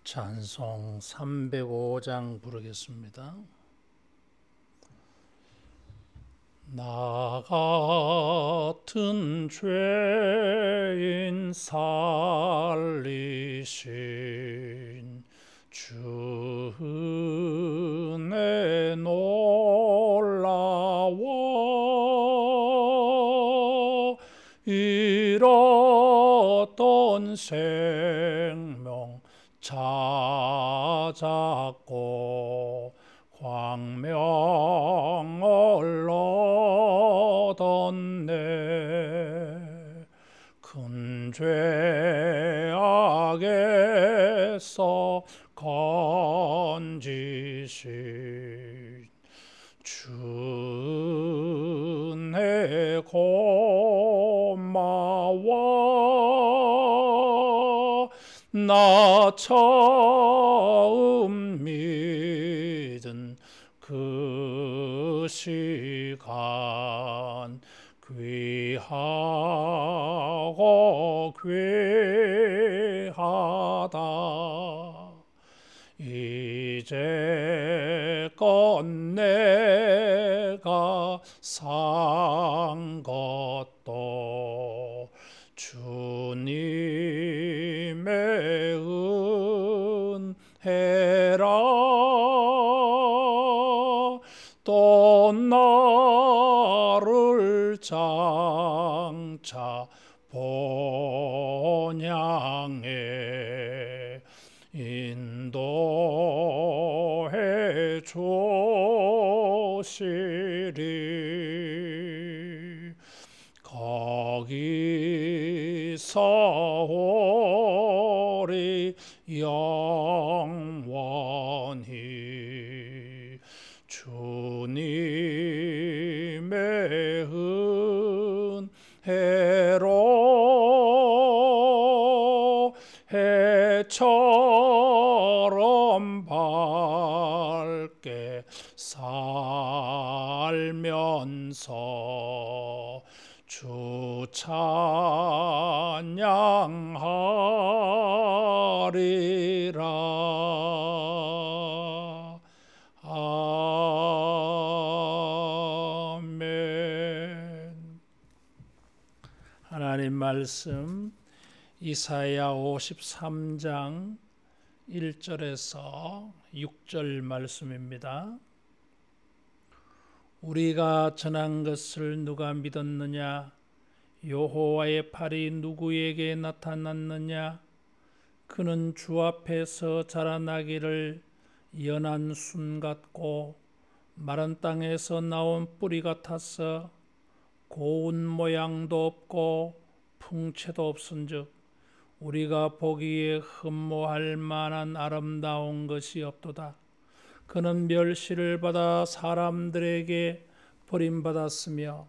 찬송 305장 부르겠습니다. 나 같은 죄인 살리신 주 은혜 놀라워 잃었던 생명 찾았고 광명을 얻었네. 큰 죄악에서 건지신 주 은혜 고마워. 나 처음 믿은 그 시간 귀하고 귀하다. 이제껏 내가 산 것도 주님의 은혜라. 또 나를 장차 본향에 인도해 주시리. 거기서 우리 영원히 주님의 은혜로 해처럼 밝게 살면서 주 찬양하리라. 아멘. 하나님 말씀 이사야 53장 1절에서 6절 말씀입니다. 우리가 전한 것을 누가 믿었느냐? 여호와의 팔이 누구에게 나타났느냐? 그는 주 앞에서 자라나기를 연한 순 같고 마른 땅에서 나온 뿌리 같아서 고운 모양도 없고 풍채도 없은즉 우리가 보기에 흠모할 만한 아름다운 것이 없도다. 그는 멸시를 받아 사람들에게 버림받았으며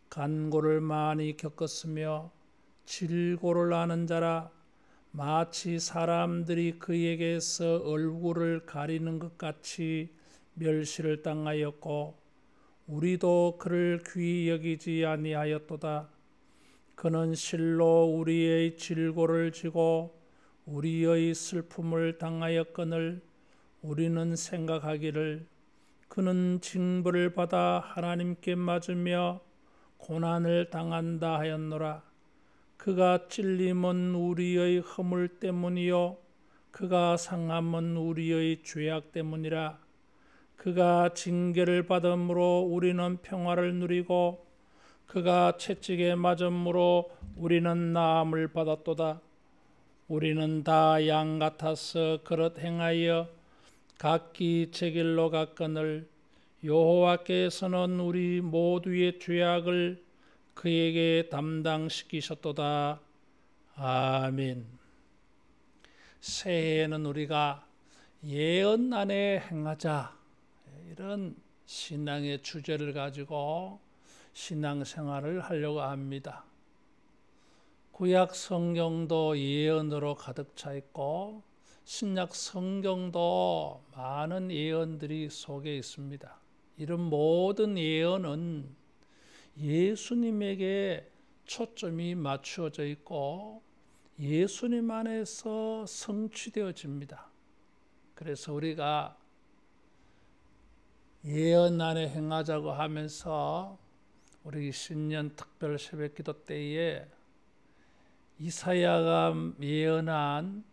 간고를 많이 겪었으며 질고를 아는 자라. 마치 사람들이 그에게서 얼굴을 가리는 것 같이 멸시를 당하였고 우리도 그를 귀히 여기지 아니하였도다. 그는 실로 우리의 질고를 지고 우리의 슬픔을 당하였거늘 우리는 생각하기를 그는 징벌을 받아 하나님께 맞으며 고난을 당한다 하였노라. 그가 찔림은 우리의 허물 때문이요 그가 상함은 우리의 죄악 때문이라. 그가 징계를 받음으로 우리는 평화를 누리고 그가 채찍에 맞음으로 우리는 나음을 받았도다. 우리는 다 양 같아서 그릇 행하여 각기 제 길로 갔거늘 여호와께서는 우리 모두의 죄악을 그에게 담당시키셨도다. 아멘. 새해에는 우리가 예언 안에 행하자, 이런 신앙의 주제를 가지고 신앙생활을 하려고 합니다. 구약 성경도 예언으로 가득 차 있고 신약 성경도 많은 예언들이 속에 있습니다. 이런 모든 예언은 예수님에게 초점이 맞추어져 있고 예수님 안에서 성취되어집니다. 그래서 우리가 예언 안에 행하자고 하면서 우리 신년 특별 새벽기도 때에 이사야가 예언한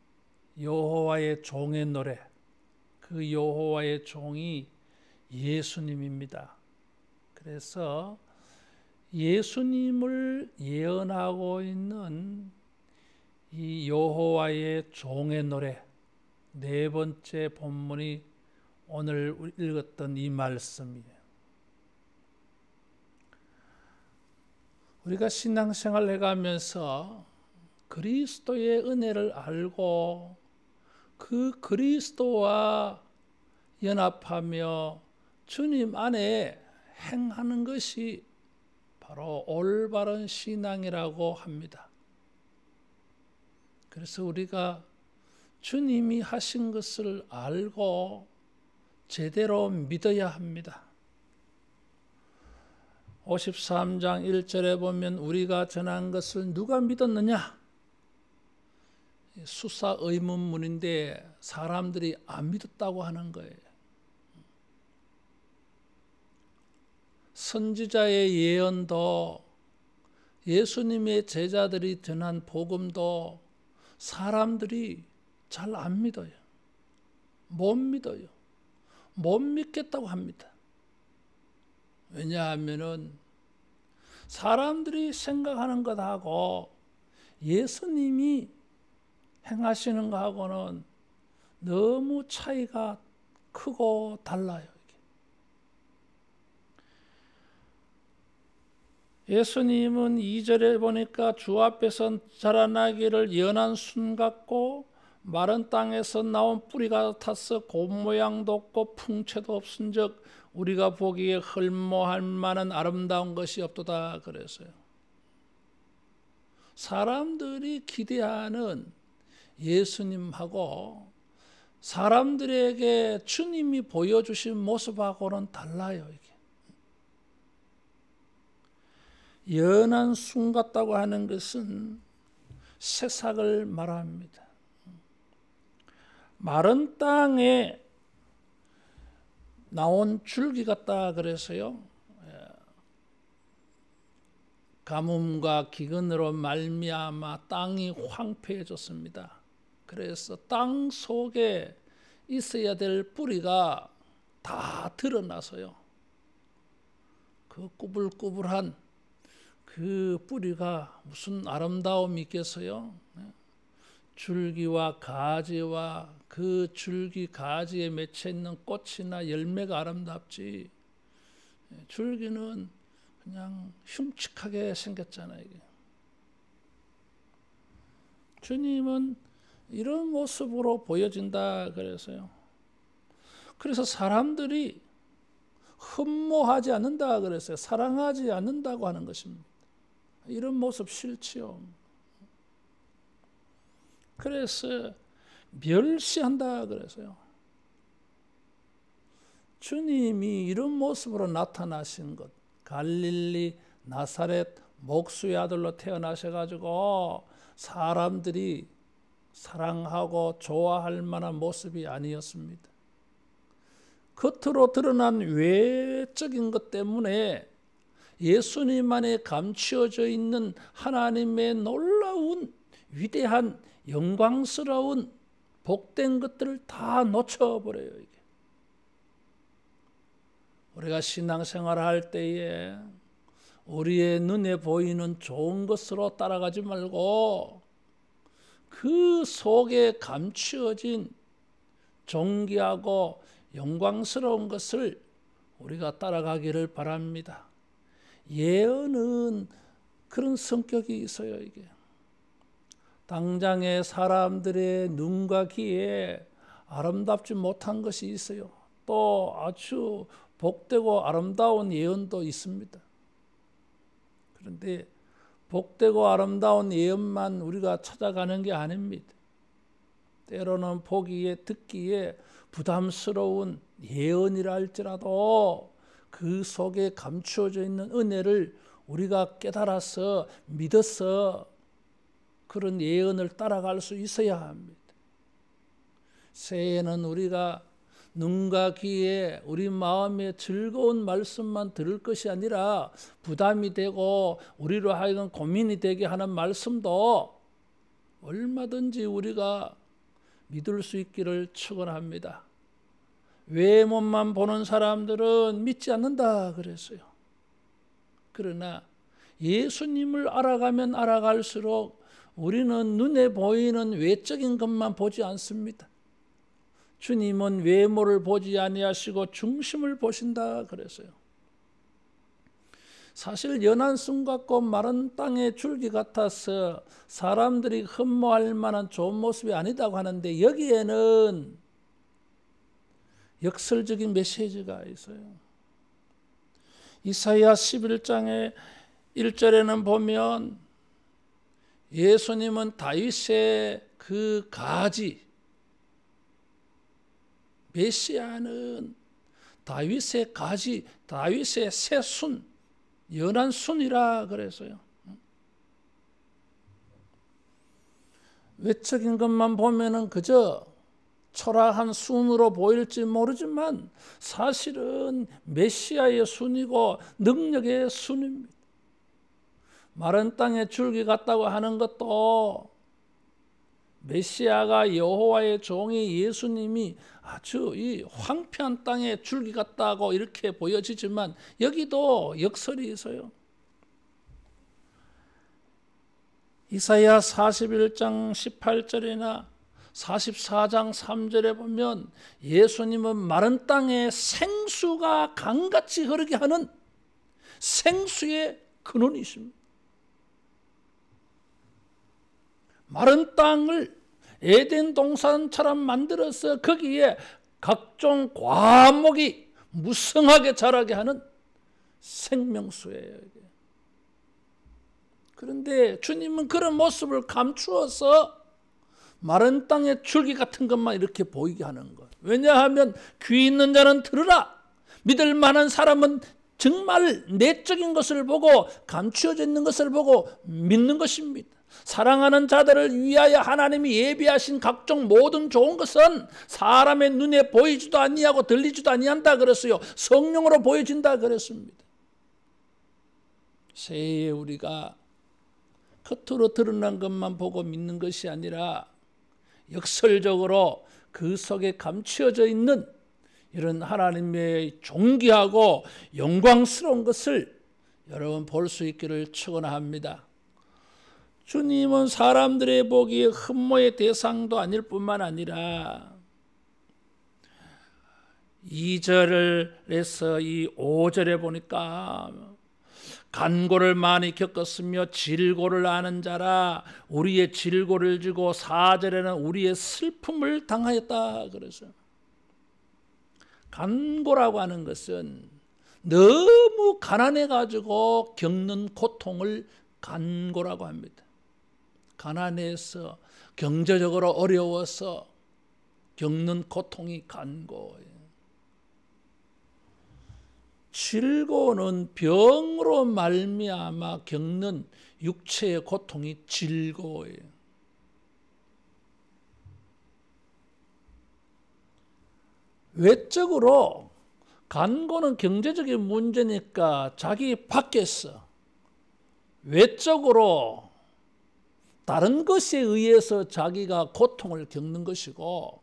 여호와의 종의 노래, 그 여호와의 종이 예수님입니다. 그래서 예수님을 예언하고 있는 이 여호와의 종의 노래, 네 번째 본문이 오늘 읽었던 이 말씀이에요. 우리가 신앙생활 해가면서 그리스도의 은혜를 알고 그 그리스도와 연합하며 주님 안에 행하는 것이 바로 올바른 신앙이라고 합니다. 그래서 우리가 주님이 하신 것을 알고 제대로 믿어야 합니다. 53장 1절에 보면 우리가 전한 것을 누가 믿었느냐? 수사 의문문인데 사람들이 안 믿었다고 하는 거예요. 선지자의 예언도 예수님의 제자들이 전한 복음도 사람들이 잘 안 믿어요. 못 믿어요. 못 믿겠다고 합니다. 왜냐하면은 사람들이 생각하는 것하고 예수님이 행하시는 것하고는 너무 차이가 크고 달라요. 예수님은 2절에 보니까 주 앞에서 자라나기를 연한 순 같고 마른 땅에서 나온 뿌리 같아서 곰모양도 없고 풍채도 없은즉 우리가 보기에 헐모할 만한 아름다운 것이 없도다 그랬어요. 사람들이 기대하는 예수님하고 사람들에게 주님이 보여주신 모습하고는 달라요. 이게. 연한 순 같다고 하는 것은 새싹을 말합니다. 마른 땅에 나온 줄기 같다 그래서요. 가뭄과 기근으로 말미암아 땅이 황폐해졌습니다. 그래서 땅 속에 있어야 될 뿌리가 다 드러나서요. 그 꾸불꾸불한 그 뿌리가 무슨 아름다움이 있겠어요? 줄기와 가지와 그 줄기 가지에 맺혀 있는 꽃이나 열매가 아름답지 줄기는 그냥 흉측하게 생겼잖아요. 이게. 주님은 이런 모습으로 보여진다 그래서요. 그래서 사람들이 흠모하지 않는다 그랬어요. 사랑하지 않는다고 하는 것입니다. 이런 모습 싫지요. 그래서 멸시한다 그래서요. 주님이 이런 모습으로 나타나신 것, 갈릴리 나사렛 목수의 아들로 태어나셔가지고 사람들이 사랑하고 좋아할 만한 모습이 아니었습니다. 겉으로 드러난 외적인 것 때문에 예수님 안에 감추어져 있는 하나님의 놀라운 위대한 영광스러운 복된 것들을 다 놓쳐버려요. 이게. 우리가 신앙생활을 할 때에 우리의 눈에 보이는 좋은 것으로 따라가지 말고 그 속에 감추어진 존귀하고 영광스러운 것을 우리가 따라가기를 바랍니다. 예언은 그런 성격이 있어요. 이게. 당장의 사람들의 눈과 귀에 아름답지 못한 것이 있어요. 또 아주 복되고 아름다운 예언도 있습니다. 그런데 복되고 아름다운 예언만 우리가 찾아가는 게 아닙니다. 때로는 보기에 듣기에 부담스러운 예언이라 할지라도 그 속에 감추어져 있는 은혜를 우리가 깨달아서 믿어서 그런 예언을 따라갈 수 있어야 합니다. 새해에는 우리가 눈과 귀에 우리 마음에 즐거운 말씀만 들을 것이 아니라 부담이 되고 우리로 하여금 고민이 되게 하는 말씀도 얼마든지 우리가 믿을 수 있기를 축원합니다. 외모만 보는 사람들은 믿지 않는다 그랬어요. 그러나 예수님을 알아가면 알아갈수록 우리는 눈에 보이는 외적인 것만 보지 않습니다. 주님은 외모를 보지 아니하시고 중심을 보신다 그랬어요. 사실 연한 순 같고 마른 땅의 줄기 같아서 사람들이 흠모할 만한 좋은 모습이 아니다고 하는데 여기에는 역설적인 메시지가 있어요. 이사야 11장의 1절에는 보면 예수님은 다윗의 그 가지, 메시아는 다윗의 가지, 다윗의 새순, 연한 순이라 그랬어요. 외적인 것만 보면은 그저 초라한 순으로 보일지 모르지만 사실은 메시아의 순이고 능력의 순입니다. 마른 땅에 줄기 같다고 하는 것도 메시아가 여호와의 종이 예수님이 아주 이 황폐한 땅에 줄기 같다고 이렇게 보여지지만 여기도 역설이 있어요. 이사야 41장 18절이나 44장 3절에 보면 예수님은 마른 땅에 생수가 강같이 흐르게 하는 생수의 근원이십니다. 마른 땅을 에덴 동산처럼 만들어서 거기에 각종 과목이 무성하게 자라게 하는 생명수예요. 그런데 주님은 그런 모습을 감추어서 마른 땅의 줄기 같은 것만 이렇게 보이게 하는 것. 왜냐하면 귀 있는 자는 들으라. 믿을 만한 사람은 정말 내적인 것을 보고 감추어져 있는 것을 보고 믿는 것입니다. 사랑하는 자들을 위하여 하나님이 예비하신 각종 모든 좋은 것은 사람의 눈에 보이지도 아니하고 들리지도 아니한다 그랬어요. 성령으로 보여진다 그랬습니다. 새해에 우리가 겉으로 드러난 것만 보고 믿는 것이 아니라 역설적으로 그 속에 감추어져 있는 이런 하나님의 존귀하고 영광스러운 것을 여러분 볼 수 있기를 축원합니다. 주님은 사람들의 보기에 흠모의 대상도 아닐 뿐만 아니라 2절에서 이 5절에 보니까 간고를 많이 겪었으며 질고를 아는 자라 우리의 질고를 지고 4절에는 우리의 슬픔을 당하였다 그래서 간고라고 하는 것은 너무 가난해 가지고 겪는 고통을 간고라고 합니다. 가난해서 경제적으로 어려워서 겪는 고통이 간고예요. 질고는 병으로 말미암아 겪는 육체의 고통이 질고예요. 외적으로 간고는 경제적인 문제니까 자기 밖에서 외적으로 다른 것에 의해서 자기가 고통을 겪는 것이고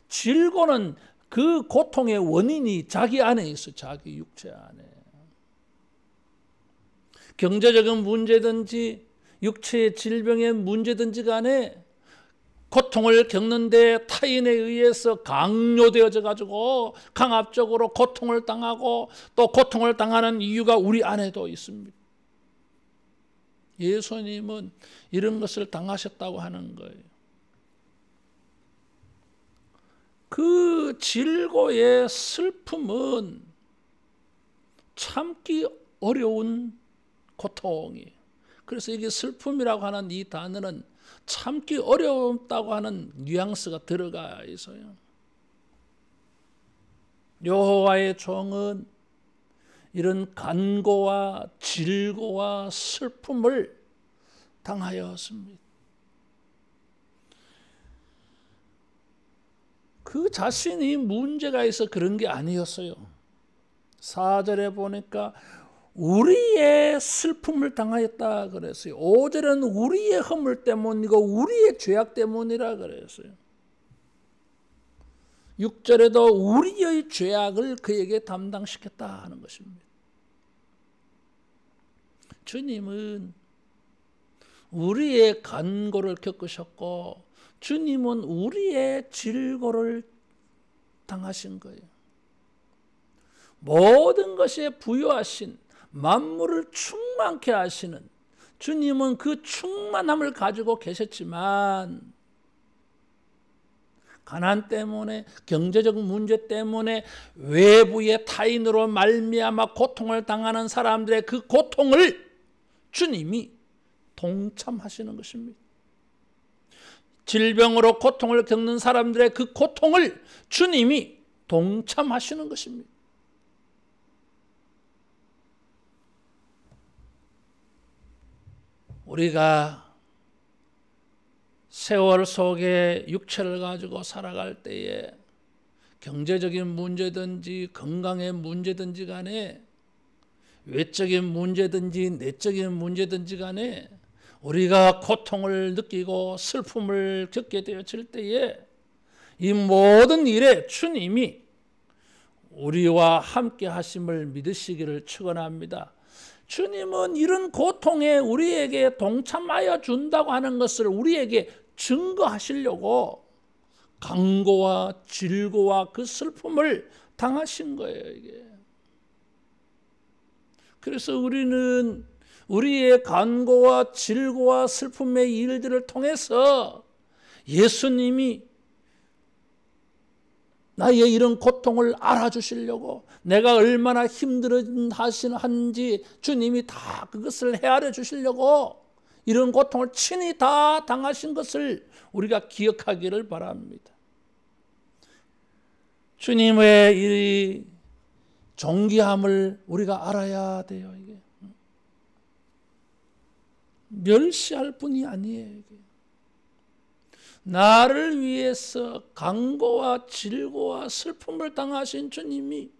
질고는 그 고통의 원인이 자기 안에 있어. 자기 육체 안에. 경제적인 문제든지 육체의 질병의 문제든지 간에 고통을 겪는데 타인에 의해서 강요되어져 가지고 강압적으로 고통을 당하고 또 고통을 당하는 이유가 우리 안에도 있습니다. 예수님은 이런 것을 당하셨다고 하는 거예요. 그 질고의 슬픔은 참기 어려운 고통이에요. 그래서 이게 슬픔이라고 하는 이 단어는 참기 어렵다고 하는 뉘앙스가 들어가 있어요. 여호와의 종은 이런 간고와 질고와 슬픔을 당하였습니다. 그 자신이 문제가 있어 그런 게 아니었어요. 4절에 보니까 우리의 슬픔을 당하였다 그랬어요. 5절은 우리의 허물 때문이고 우리의 죄악 때문이라 그랬어요. 6절에도 우리의 죄악을 그에게 담당시켰다 하는 것입니다. 주님은 우리의 간고를 겪으셨고 주님은 우리의 질고를 당하신 거예요. 모든 것에 부유하신, 만물을 충만케 하시는 주님은 그 충만함을 가지고 계셨지만 가난 때문에, 경제적 문제 때문에 외부의 타인으로 말미암아 고통을 당하는 사람들의 그 고통을 주님이 동참하시는 것입니다. 질병으로 고통을 겪는 사람들의 그 고통을 주님이 동참하시는 것입니다. 우리가 세월 속에 육체를 가지고 살아갈 때에 경제적인 문제든지 건강의 문제든지 간에 외적인 문제든지 내적인 문제든지 간에 우리가 고통을 느끼고 슬픔을 겪게 되어질 때에 이 모든 일에 주님이 우리와 함께 하심을 믿으시기를 축원합니다. 주님은 이런 고통에 우리에게 동참하여 준다고 하는 것을 우리에게 증거하시려고 강고와 질고와 그 슬픔을 당하신 거예요. 이게. 그래서 우리는 우리의 간고와 질고와 슬픔의 일들을 통해서 예수님이 나의 이런 고통을 알아주시려고 내가 얼마나 힘들어하시는지 주님이 다 그것을 헤아려 주시려고 이런 고통을 친히 다 당하신 것을 우리가 기억하기를 바랍니다. 주님의 이 존귀함을 우리가 알아야 돼요. 이게 멸시할 뿐이 아니에요. 이게. 나를 위해서 강고와 질고와 슬픔을 당하신 주님이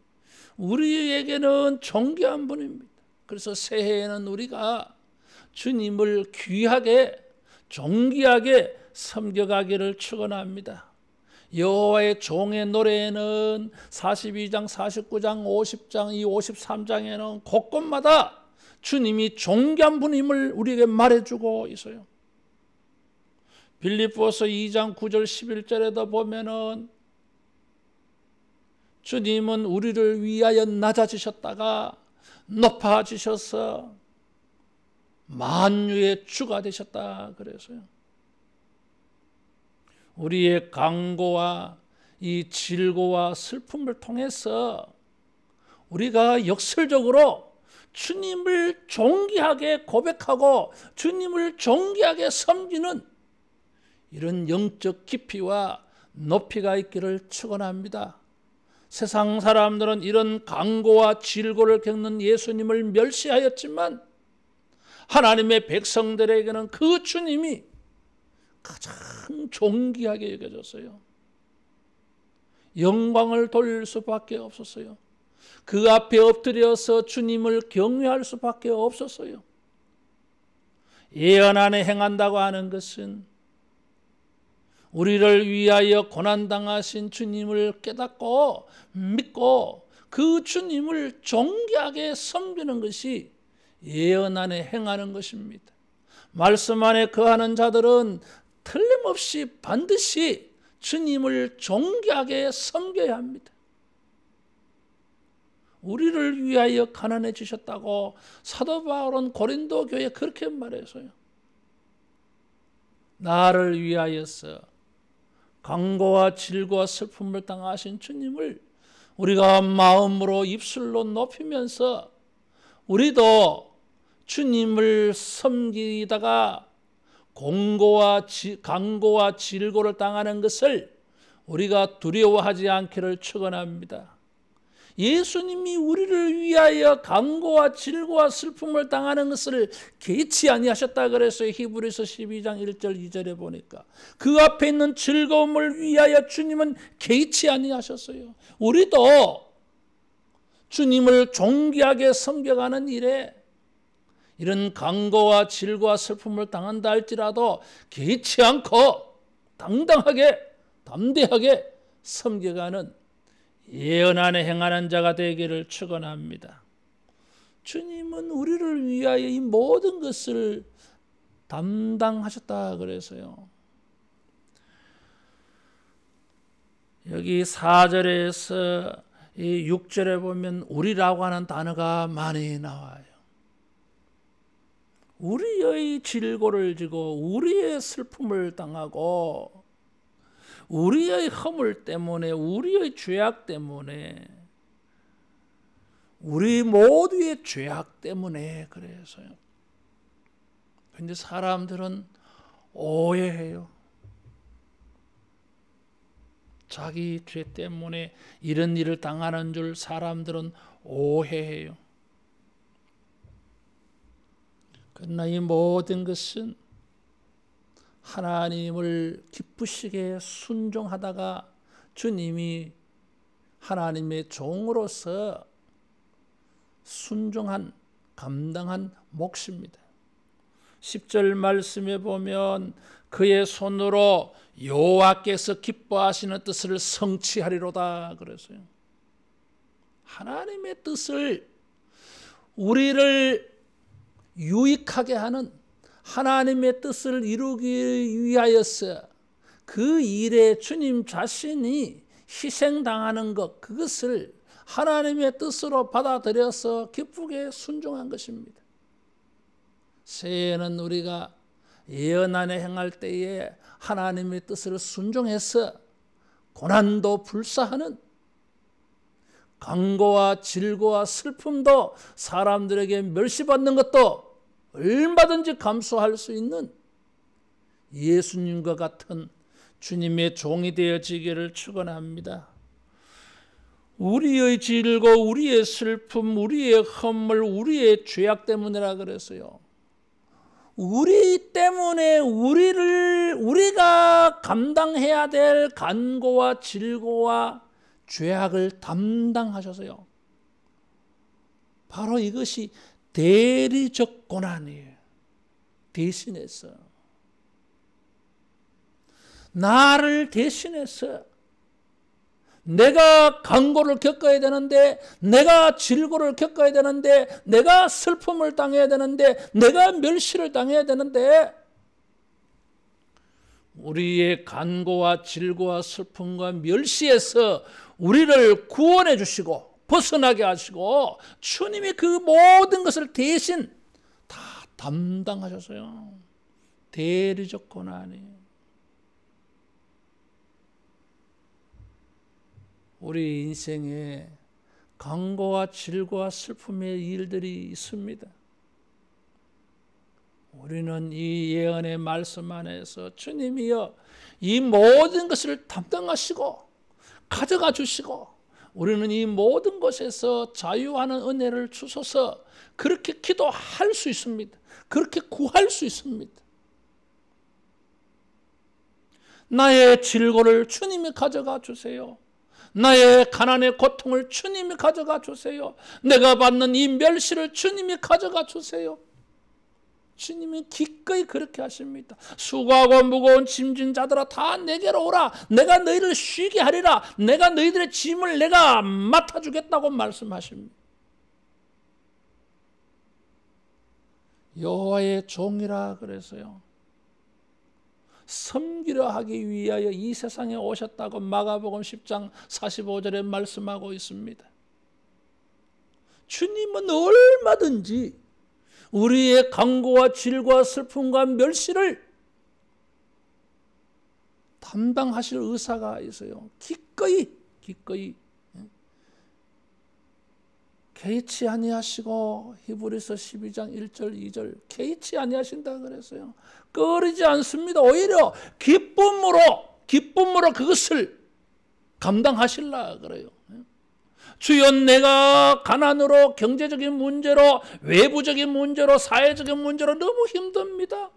우리에게는 존귀한 분입니다. 그래서 새해에는 우리가 주님을 귀하게 존귀하게 섬겨가기를 축원합니다. 여호와의 종의 노래에는 42장, 49장, 50장, 이 53장에는 곳곳마다 주님이 존귀한 분임을 우리에게 말해주고 있어요. 빌립보서 2장 9절 11절에도 보면은 주님은 우리를 위하여 낮아지셨다가 높아지셔서 만유의 주가 되셨다 그래서요. 우리의 강고와 이 질고와 슬픔을 통해서 우리가 역설적으로 주님을 존귀하게 고백하고 주님을 존귀하게 섬기는 이런 영적 깊이와 높이가 있기를 축원합니다. 세상 사람들은 이런 강고와 질고를 겪는 예수님을 멸시하였지만 하나님의 백성들에게는 그 주님이 가장 존귀하게 여겨졌어요. 영광을 돌릴 수밖에 없었어요. 그 앞에 엎드려서 주님을 경외할 수밖에 없었어요. 예언 안에 행한다고 하는 것은 우리를 위하여 고난당하신 주님을 깨닫고 믿고 그 주님을 존귀하게 섬기는 것이 예언 안에 행하는 것입니다. 말씀 안에 거하는 자들은 틀림없이 반드시 주님을 존귀하게 섬겨야 합니다. 우리를 위하여 가난해 주셨다고 사도 바울은 고린도 교회에 그렇게 말했어요. 나를 위하여서 강고와 질고와 슬픔을 당하신 주님을 우리가 마음으로 입술로 높이면서 우리도 주님을 섬기다가 강고와 질고를 당하는 것을 우리가 두려워하지 않기를 축원합니다. 예수님이 우리를 위하여 간고와 질고와 슬픔을 당하는 것을 개의치 아니하셨다 그랬어요. 히브리서 12장 1절 2절에 보니까 그 앞에 있는 즐거움을 위하여 주님은 개의치 아니하셨어요. 우리도 주님을 존귀하게 섬겨가는 일에 이런 간고와 질고와 슬픔을 당한다 할지라도 개의치 않고 당당하게 담대하게 섬겨가는 예언 안에 행하는 자가 되기를 축원합니다. 주님은 우리를 위하여 이 모든 것을 담당하셨다 그래서요. 여기 4절에서 이 6절에 보면 우리라고 하는 단어가 많이 나와요. 우리의 질고를 지고 우리의 슬픔을 당하고 우리의 허물 때문에 우리의 죄악 때문에 우리 모두의 죄악 때문에 그래서요. 근데 사람들은 오해해요. 자기 죄 때문에 이런 일을 당하는 줄 사람들은 오해해요. 그러나 이 모든 것은 하나님을 기쁘시게 순종하다가 주님이 하나님의 종으로서 순종한 감당한 몫입니다. 10절 말씀에 보면 그의 손으로 여호와께서 기뻐하시는 뜻을 성취하리로다 그랬어요. 하나님의 뜻을 우리를 유익하게 하는 하나님의 뜻을 이루기 위하여서 그 일에 주님 자신이 희생당하는 것 그것을 하나님의 뜻으로 받아들여서 기쁘게 순종한 것입니다. 새해에는 우리가 예언 안에 행할 때에 하나님의 뜻을 순종해서 고난도 불사하는 간고와 질고와 슬픔도 사람들에게 멸시받는 것도 얼마든지 감수할 수 있는 예수님과 같은 주님의 종이 되어지기를 축원합니다. 우리의 질고 우리의 슬픔 우리의 허물 우리의 죄악 때문이라 그랬어요. 우리 때문에 우리가 감당해야 될 간고와 질고와 죄악을 담당하셔서요. 바로 이것이 대리적 고난이에요. 대신해서 나를 대신해서 내가 간고를 겪어야 되는데 내가 질고를 겪어야 되는데 내가 슬픔을 당해야 되는데 내가 멸시를 당해야 되는데 우리의 간고와 질고와 슬픔과 멸시에서 우리를 구원해 주시고 벗어나게 하시고 주님이 그 모든 것을 대신 다 담당하셔서요. 대리적 고난이 우리 인생에 간고와 질고와 슬픔의 일들이 있습니다. 우리는 이 예언의 말씀 안에서 주님이여 이 모든 것을 담당하시고 가져가 주시고 우리는 이 모든 것에서 자유하는 은혜를 주소서 그렇게 기도할 수 있습니다. 그렇게 구할 수 있습니다. 나의 질고를 주님이 가져가 주세요. 나의 가난의 고통을 주님이 가져가 주세요. 내가 받는 이 멸시를 주님이 가져가 주세요. 주님이 기꺼이 그렇게 하십니다. 수고하고 무거운 짐진 자들아 다 내게로 오라. 내가 너희를 쉬게 하리라. 내가 너희들의 짐을 내가 맡아주겠다고 말씀하십니다. 여호와의 종이라 그래서요. 섬기려 하기 위하여 이 세상에 오셨다고 마가복음 10장 45절에 말씀하고 있습니다. 주님은 얼마든지 우리의 간고와 질과 슬픔과 멸시를 담당하실 의사가 있어요. 기꺼이 개의치 아니하시고 히브리서 12장 1절 2절 개의치 아니하신다 그랬어요. 꺼리지 않습니다. 오히려 기쁨으로 그것을 감당하실라 그래요. 주여, 내가 가난으로, 경제적인 문제로, 외부적인 문제로, 사회적인 문제로 너무 힘듭니다.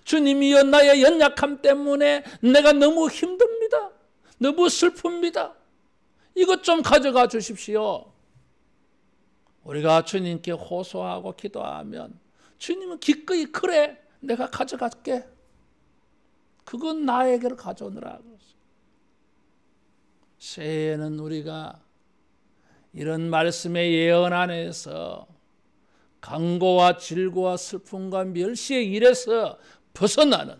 주님이여, 나의 연약함 때문에 내가 너무 힘듭니다. 너무 슬픕니다. 이것 좀 가져가 주십시오. 우리가 주님께 호소하고 기도하면 주님은 기꺼이, 그래, 내가 가져갈게. 그건 나에게로 가져오느라. 새해에는 우리가 이런 말씀의 예언 안에서 강고와 질고와 슬픔과 멸시의 일에서 벗어나는,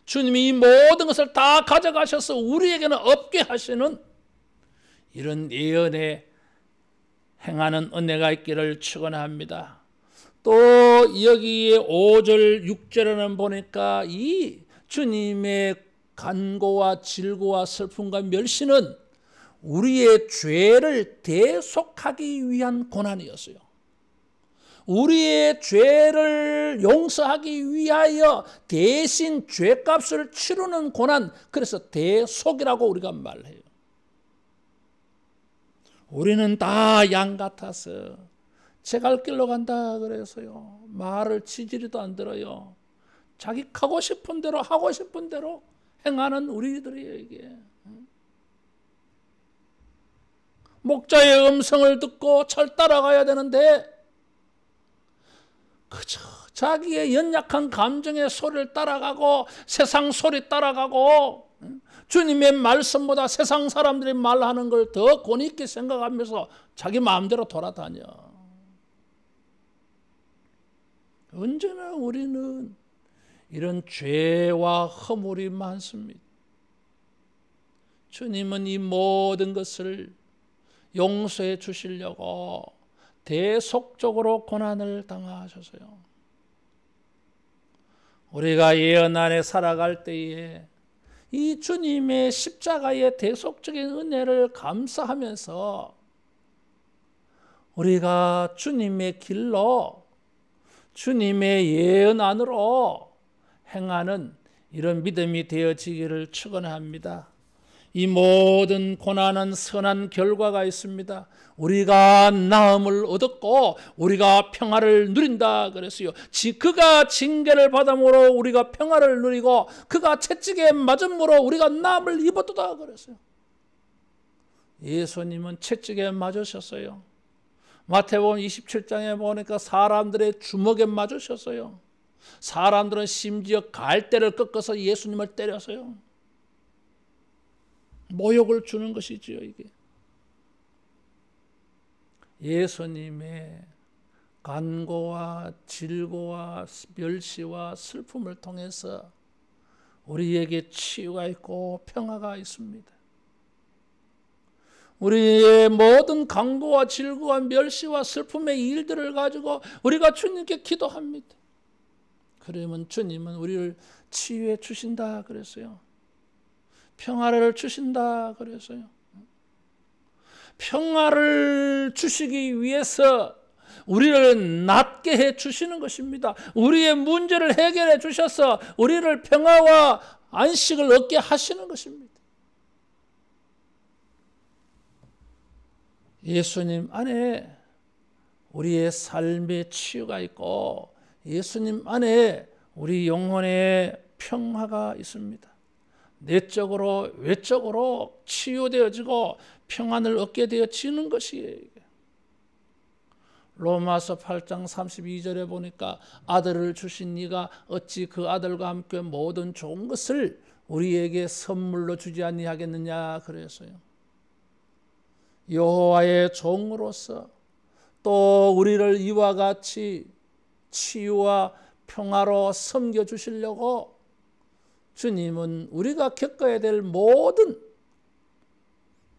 주님이 이 모든 것을 다 가져가셔서 우리에게는 없게 하시는 이런 예언에 행하는 은혜가 있기를 축원합니다. 또 여기에 5절 6절에는 보니까 이 주님의 간고와 질고와 슬픔과 멸시는 우리의 죄를 대속하기 위한 고난이었어요. 우리의 죄를 용서하기 위하여 대신 죄값을 치르는 고난, 그래서 대속이라고 우리가 말해요. 우리는 다 양 같아서 제 갈 길로 간다 그래서요, 말을 치지리도 안 들어요. 자기 하고 싶은 대로 하고 싶은 대로 행하는 우리들에게 목자의 음성을 듣고 잘 따라가야 되는데 그저 자기의 연약한 감정의 소리를 따라가고 세상 소리 따라가고 주님의 말씀보다 세상 사람들이 말하는 걸 더 권위 있게 생각하면서 자기 마음대로 돌아다녀. 언제나 우리는 이런 죄와 허물이 많습니다. 주님은 이 모든 것을 용서해 주시려고 대속적으로 고난을 당하셨어요. 우리가 예언 안에 살아갈 때에 이 주님의 십자가의 대속적인 은혜를 감사하면서 우리가 주님의 길로, 주님의 예언 안으로 행하는 이런 믿음이 되어지기를 축원합니다. 이 모든 고난은 선한 결과가 있습니다. 우리가 나음을 얻었고 우리가 평화를 누린다 그랬어요. 그가 징계를 받음으로 우리가 평화를 누리고 그가 채찍에 맞음으로 우리가 나음을 입었다 그랬어요. 예수님은 채찍에 맞으셨어요. 마태복음 27장에 보니까 사람들의 주먹에 맞으셨어요. 사람들은 심지어 갈대를 꺾어서 예수님을 때렸어요. 모욕을 주는 것이지요, 이게. 예수님의 간고와 질고와 멸시와 슬픔을 통해서 우리에게 치유가 있고 평화가 있습니다. 우리의 모든 간고와 질고와 멸시와 슬픔의 일들을 가지고 우리가 주님께 기도합니다. 그러면 주님은 우리를 치유해 주신다 그랬어요. 평화를 주신다 그랬어요. 평화를 주시기 위해서 우리를 낫게 해 주시는 것입니다. 우리의 문제를 해결해 주셔서 우리를 평화와 안식을 얻게 하시는 것입니다. 예수님 안에 우리의 삶의 치유가 있고 예수님 안에 우리 영혼의 평화가 있습니다. 내적으로 외적으로 치유되어지고 평안을 얻게 되어지는 것이에요. 로마서 8장 32절에 보니까 아들을 주신 이가 어찌 그 아들과 함께 모든 좋은 것을 우리에게 선물로 주지 아니하겠느냐 그랬어요. 여호와의 종으로서 또 우리를 이와 같이 치유와 평화로 섬겨주시려고 주님은 우리가 겪어야 될 모든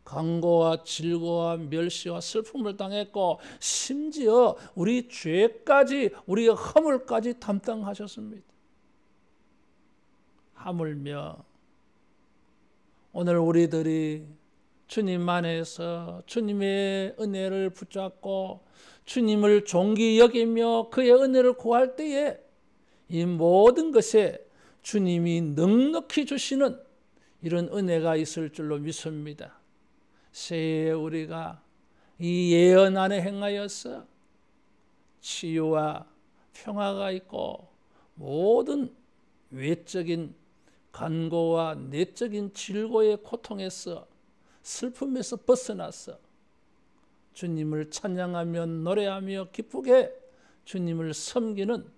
간고와 질고와 멸시와 슬픔을 당했고 심지어 우리 죄까지 우리의 허물까지 담당하셨습니다. 하물며 오늘 우리들이 주님 안에서 주님의 은혜를 붙잡고 주님을 존귀 여기며 그의 은혜를 구할 때에 이 모든 것에 주님이 넉넉히 주시는 이런 은혜가 있을 줄로 믿습니다. 새해에 우리가 이 예언 안에 행하여서 치유와 평화가 있고 모든 외적인 간고와 내적인 질고의 고통에서 슬픔에서 벗어나서 주님을 찬양하며 노래하며 기쁘게 주님을 섬기는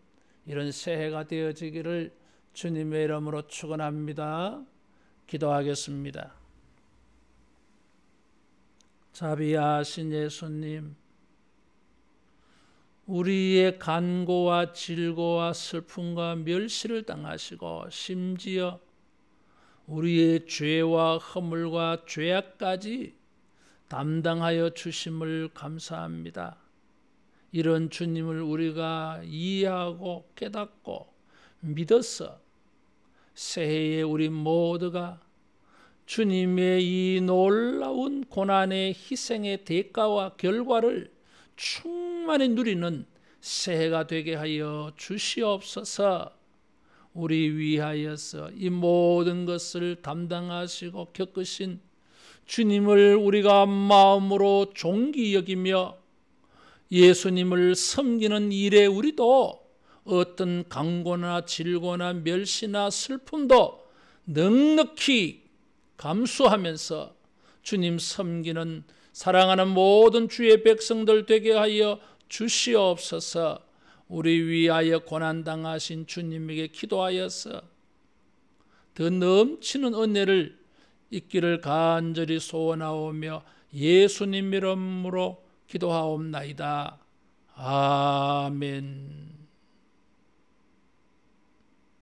이런 새해가 되어지기를 주님의 이름으로 축원합니다. 기도하겠습니다. 자비하신 예수님, 우리의 간고와 질고와 슬픔과 멸시를 당하시고 심지어 우리의 죄와 허물과 죄악까지 담당하여 주심을 감사합니다. 이런 주님을 우리가 이해하고 깨닫고 믿어서 새해에 우리 모두가 주님의 이 놀라운 고난의 희생의 대가와 결과를 충만히 누리는 새해가 되게 하여 주시옵소서. 우리 위하여서 이 모든 것을 담당하시고 겪으신 주님을 우리가 마음으로 존귀 여기며 예수님을 섬기는 일에 우리도 어떤 강고나 질고나 멸시나 슬픔도 넉넉히 감수하면서 주님 섬기는 사랑하는 모든 주의 백성들 되게 하여 주시옵소서. 우리 위하여 고난당하신 주님에게 기도하여서 더 넘치는 은혜를 있기를 간절히 소원하오며 예수님 이름으로 기도하옵나이다. 아멘.